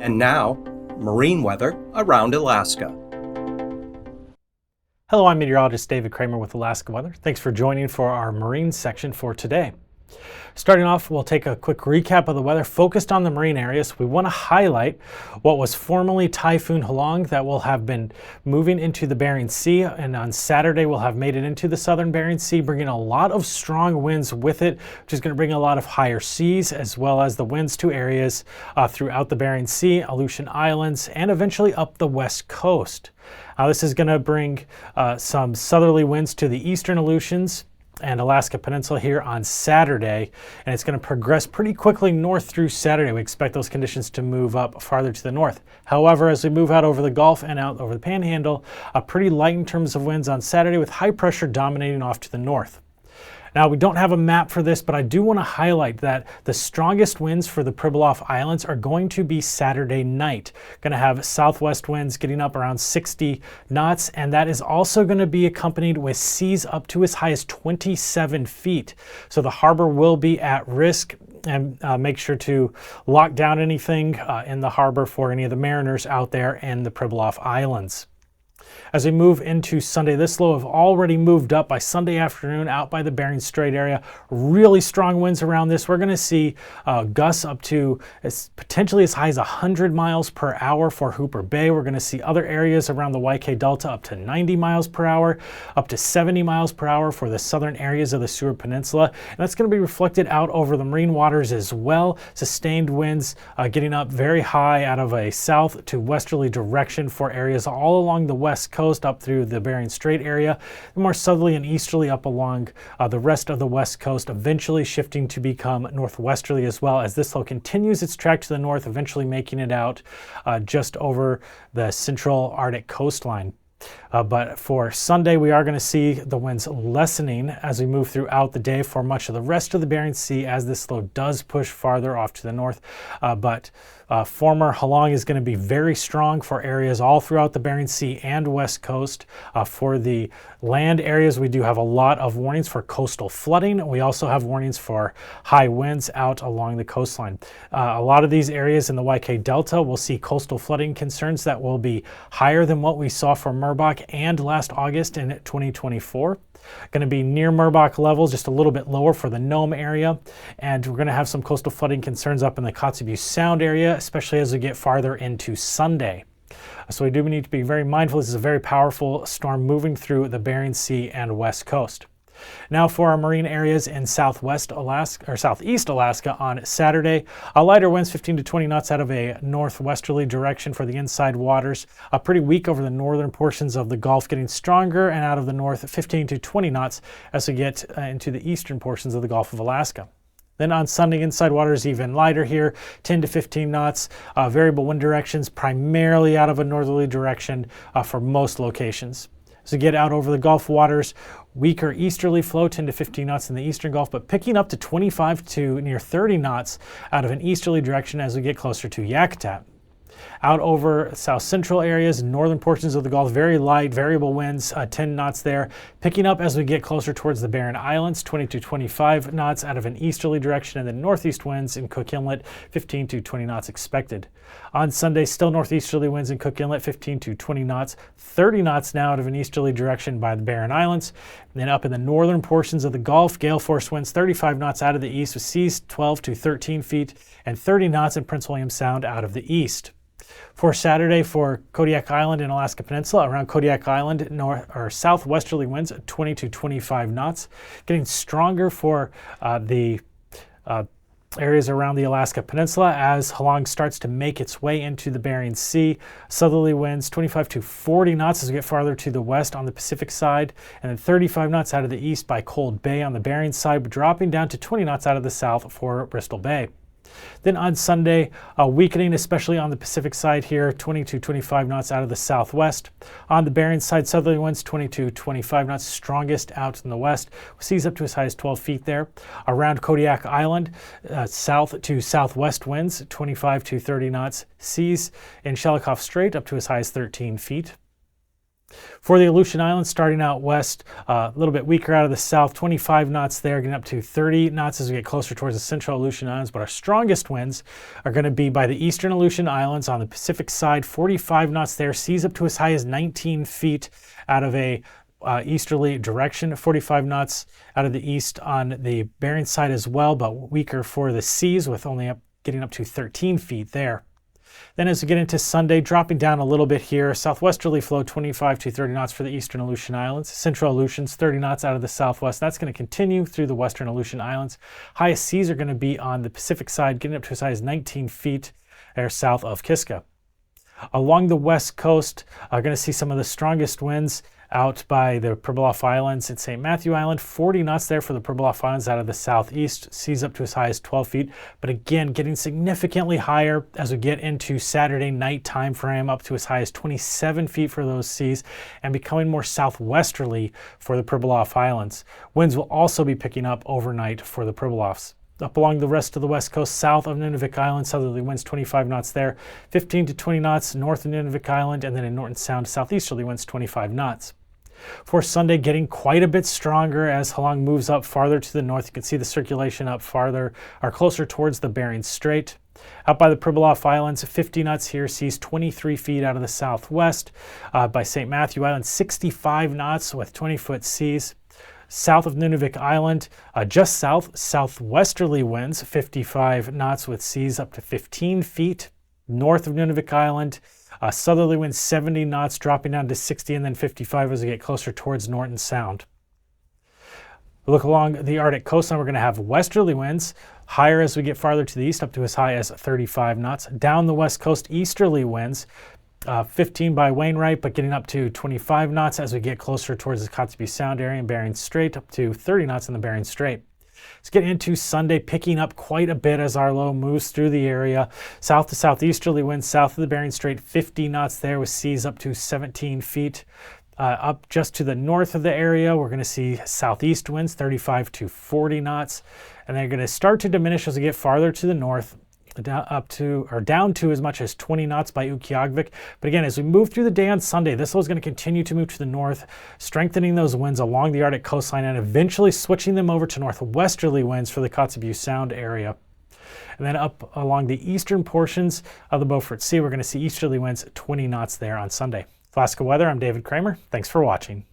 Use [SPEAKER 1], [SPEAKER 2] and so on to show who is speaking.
[SPEAKER 1] And now, marine weather around Alaska.
[SPEAKER 2] Hello, I'm meteorologist David Kramer with Alaska Weather. Thanks for joining for our marine section for today. Starting off, we'll take a quick recap of the weather focused on the marine areas. We want to highlight what was formerly Typhoon Halong that will have been moving into the Bering Sea, and on Saturday will have made it into the southern Bering Sea, bringing a lot of strong winds with it, which is going to bring a lot of higher seas as well as the winds to areas throughout the Bering Sea, Aleutian Islands, and eventually up the west coast. This is going to bring some southerly winds to the eastern Aleutians and Alaska Peninsula here on Saturday, and it's going to progress pretty quickly north through Saturday. We expect those conditions to move up farther to the north. However, as we move out over the Gulf and out over the Panhandle, pretty light in terms of winds on Saturday with high pressure dominating off to the north. Now, we don't have a map for this, but I do want to highlight that the strongest winds for the Pribilof Islands are going to be Saturday night. Going to have southwest winds getting up around 60 knots, and that is also going to be accompanied with seas up to as high as 27 feet. So the harbor will be at risk, and make sure to lock down anything in the harbor for any of the mariners out there in the Pribilof Islands. As we move into Sunday, this low have already moved up by Sunday afternoon out by the Bering Strait area. Really strong winds around this. We're going to see gusts up to potentially as high as 100 miles per hour for Hooper Bay. We're going to see other areas around the YK Delta up to 90 miles per hour, up to 70 miles per hour for the southern areas of the Seward Peninsula. And that's going to be reflected out over the marine waters as well. Sustained winds getting up very high out of a south to westerly direction for areas all along the west coast up through the Bering Strait area, and more southerly and easterly up along the rest of the west coast, eventually shifting to become northwesterly as well as this low continues its track to the north, eventually making it out just over the central Arctic coastline. But for Sunday, we are going to see the winds lessening as we move throughout the day for much of the rest of the Bering Sea as this low does push farther off to the north. Former Halong is going to be very strong for areas all throughout the Bering Sea and west coast. For the land areas, we do have a lot of warnings for coastal flooding. We also have warnings for high winds out along the coastline. A lot of these areas in the YK Delta will see coastal flooding concerns that will be higher than what we saw for Murbach and last August in 2024. Going to be near Murbach levels, just a little bit lower for the Nome area. And we're going to have some coastal flooding concerns up in the Kotzebue Sound area, especially as we get farther into Sunday. So we do need to be very mindful. This is a very powerful storm moving through the Bering Sea and west coast. Now for our marine areas in southwest Alaska or southeast Alaska on Saturday, lighter winds 15 to 20 knots out of a northwesterly direction for the inside waters. Pretty weak over the northern portions of the Gulf, getting stronger, and out of the north 15 to 20 knots as we get into the eastern portions of the Gulf of Alaska. Then on Sunday, inside waters even lighter here, 10 to 15 knots, variable wind directions primarily out of a northerly direction for most locations. As we get out over the Gulf waters, weaker easterly flow, 10 to 15 knots in the eastern Gulf, but picking up to 25 to near 30 knots out of an easterly direction as we get closer to Yakutat. Out over south central areas, northern portions of the Gulf, very light variable winds, 10 knots there. Picking up as we get closer towards the Barren Islands, 20 to 25 knots out of an easterly direction, and then northeast winds in Cook Inlet, 15 to 20 knots expected. On Sunday, still northeasterly winds in Cook Inlet, 15 to 20 knots, 30 knots now out of an easterly direction by the Barren Islands. And then up in the northern portions of the Gulf, gale force winds 35 knots out of the east with seas 12 to 13 feet, and 30 knots in Prince William Sound out of the east. For Saturday for Kodiak Island and Alaska Peninsula, around Kodiak Island, north or southwesterly winds at 20 to 25 knots, getting stronger for the areas around the Alaska Peninsula as Halong starts to make its way into the Bering Sea. Southerly winds 25 to 40 knots as we get farther to the west on the Pacific side, and then 35 knots out of the east by Cold Bay on the Bering side, but dropping down to 20 knots out of the south for Bristol Bay. Then on Sunday, weakening, especially on the Pacific side here, 20 to 25 knots out of the southwest. On the Bering side, southerly winds 20 to 25 knots, strongest out in the west. Seas up to as high as 12 feet there. Around Kodiak Island, south to southwest winds, 25 to 30 knots. Seas in Shelikof Strait up to as high as 13 feet. For the Aleutian Islands, starting out west, a little bit weaker out of the south, 25 knots there, getting up to 30 knots as we get closer towards the central Aleutian Islands. But our strongest winds are going to be by the eastern Aleutian Islands on the Pacific side, 45 knots there, seas up to as high as 19 feet out of a easterly direction, 45 knots out of the east on the Bering side as well, but weaker for the seas with only getting up to 13 feet there. Then as we get into Sunday, dropping down a little bit here, southwesterly flow 25 to 30 knots for the eastern Aleutian Islands. Central Aleutians 30 knots out of the southwest. That's going to continue through the western Aleutian Islands. Highest seas are going to be on the Pacific side, getting up to as high as 19 feet there south of Kiska. Along the west coast, going to see some of the strongest winds out by the Pribilof Islands and St. Matthew Island. 40 knots there for the Pribilof Islands out of the southeast. Seas up to as high as 12 feet. But again, getting significantly higher as we get into Saturday night time frame, up to as high as 27 feet for those seas, and becoming more southwesterly for the Pribilof Islands. Winds will also be picking up overnight for the Pribilofs. Up along the rest of the west coast, south of Nunavik Island, southerly winds 25 knots there, 15 to 20 knots north of Nunavik Island, and then in Norton Sound, southeasterly winds 25 knots. For Sunday, getting quite a bit stronger as Halong moves up farther to the north. You can see the circulation up farther or closer towards the Bering Strait. Out by the Pribilof Islands, 50 knots here, seas 23 feet out of the southwest. By St. Matthew Island, 65 knots with 20-foot seas. South of Nunavik Island, just southwesterly winds, 55 knots with seas up to 15 feet. North of Nunavik Island, southerly winds 70 knots, dropping down to 60 and then 55 as we get closer towards Norton Sound. Look along the Arctic coastline, we're going to have westerly winds, higher as we get farther to the east, up to as high as 35 knots. Down the west coast, easterly winds, 15 by Wainwright, but getting up to 25 knots as we get closer towards the Kotzebue Sound area and Bering Strait, up to 30 knots in the Bering Strait. Let's get into Sunday, picking up quite a bit as our low moves through the area. South to southeasterly winds south of the Bering Strait, 50 knots there with seas up to 17 feet. Up just to the north of the area, we're going to see southeast winds, 35 to 40 knots. And they're going to start to diminish as we get farther to the north, down to as much as 20 knots by Utqiagvik. But again, as we move through the day on Sunday, this is going to continue to move to the north, strengthening those winds along the Arctic coastline and eventually switching them over to northwesterly winds for the Kotzebue Sound area. And then up along the eastern portions of the Beaufort Sea, we're going to see easterly winds 20 knots there on Sunday. Alaska weather, I'm David Kramer. Thanks for watching.